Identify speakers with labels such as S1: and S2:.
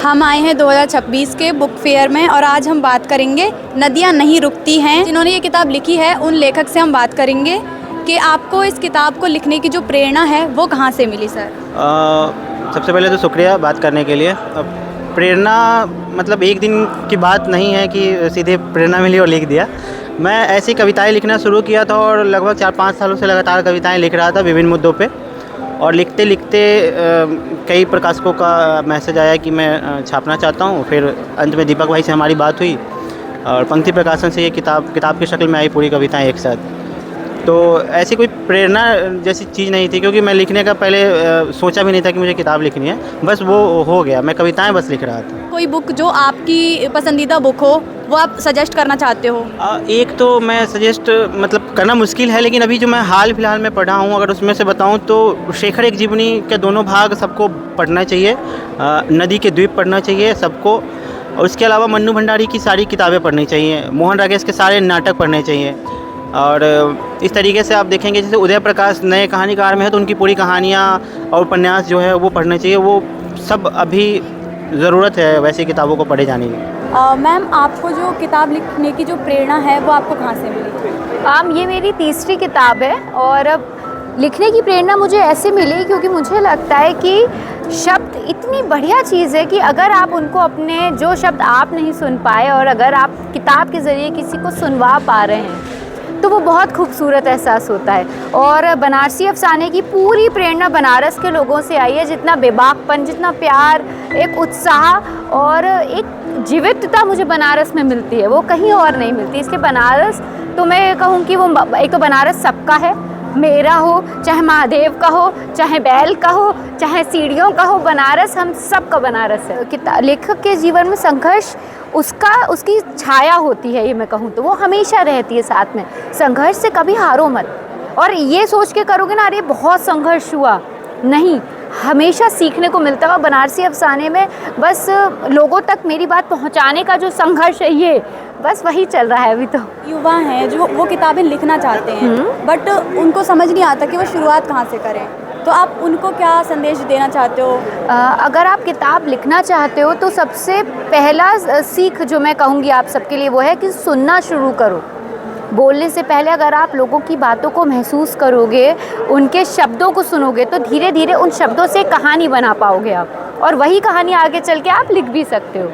S1: हम आए हैं 2026 के बुक फेयर में और आज हम बात करेंगे नदियाँ नहीं रुकती हैं। जिन्होंने ये किताब लिखी है उन लेखक से हम बात करेंगे कि आपको इस किताब को लिखने की जो प्रेरणा है वो कहाँ से मिली सर?
S2: सबसे पहले तो शुक्रिया बात करने के लिए। प्रेरणा मतलब एक दिन की बात नहीं है कि सीधे प्रेरणा मिली और लिख दिया। मैं ऐसी कविताएं लिखना शुरू किया था और लगभग 4-5 सालों से लगातार कविताएं लिख रहा था विभिन्न मुद्दों पे। और लिखते लिखते कई प्रकाशकों का मैसेज आया कि मैं छापना चाहता हूँ। फिर अंत में दीपक भाई से हमारी बात हुई और पंक्ति प्रकाशन से ये किताब की शक्ल में आई पूरी कविताएं एक साथ। तो ऐसी कोई प्रेरणा जैसी चीज़ नहीं थी, क्योंकि मैं लिखने का पहले सोचा भी नहीं था कि मुझे किताब लिखनी है। बस वो हो गया, मैं कविताएं बस लिख रहा था।
S1: कोई बुक जो आपकी पसंदीदा बुक हो वो आप सजेस्ट करना चाहते हो?
S2: एक तो मैं सजेस्ट मतलब करना मुश्किल है, लेकिन अभी जो मैं हाल फिलहाल में पढ़ा हूँ अगर उसमें से बताऊँ तो शेखर एक जीवनी के दोनों भाग सबको पढ़ना चाहिए। नदी के द्वीप पढ़ना चाहिए सबको। और उसके अलावा मन्नू भंडारी की सारी किताबें पढ़नी चाहिए। मोहन राकेश के सारे नाटक पढ़ने चाहिए। और इस तरीके से आप देखेंगे जैसे उदय प्रकाश नए कहानीकार में है तो उनकी पूरी कहानियाँ और उपन्यास जो है वो पढ़ने चाहिए। वो सब अभी ज़रूरत है वैसी किताबों को पढ़े जाने की।
S1: मैम, आपको जो किताब लिखने की जो प्रेरणा है वो आपको कहाँ से मिली?
S3: ये मेरी तीसरी किताब है और अब लिखने की प्रेरणा मुझे ऐसे मिली क्योंकि मुझे लगता है कि शब्द इतनी बढ़िया चीज़ है कि अगर आप उनको अपने जो शब्द आप नहीं सुन पाए और अगर आप किताब के ज़रिए किसी को सुनवा पा रहे हैं तो वो बहुत खूबसूरत एहसास होता है। और बनारसी अफसाने की पूरी प्रेरणा बनारस के लोगों से आई है। जितना बेबाकपन, जितना प्यार, एक उत्साह और एक जीवितता मुझे बनारस में मिलती है वो कहीं और नहीं मिलती। इसलिए बनारस तो मैं कहूँ कि वो एक तो बनारस सबका है, मेरा हो चाहे महादेव का हो, चाहे बैल का हो, चाहे सीढ़ियों का हो, बनारस हम सब का बनारस है। लेखक के जीवन में संघर्ष उसकी छाया होती है, ये मैं कहूँ तो वो हमेशा रहती है साथ में। संघर्ष से कभी हारो मत और ये सोच के करोगे ना अरे बहुत संघर्ष हुआ, नहीं, हमेशा सीखने को मिलता है। बनारसी अफसाने में बस लोगों तक मेरी बात पहुंचाने का जो संघर्ष है ये बस वही चल रहा है अभी तो।
S1: युवा हैं जो वो किताबें लिखना चाहते हैं बट उनको समझ नहीं आता कि वो शुरुआत कहाँ से करें, तो आप उनको क्या संदेश देना चाहते हो?
S3: अगर आप किताब लिखना चाहते हो तो सबसे पहला सीख जो मैं कहूँगी आप सबके लिए वो है कि सुनना शुरू करो। बोलने से पहले अगर आप लोगों की बातों को महसूस करोगे, उनके शब्दों को सुनोगे तो धीरे धीरे उन शब्दों से कहानी बना पाओगे आप और वही कहानी आगे चल के आप लिख भी सकते हो।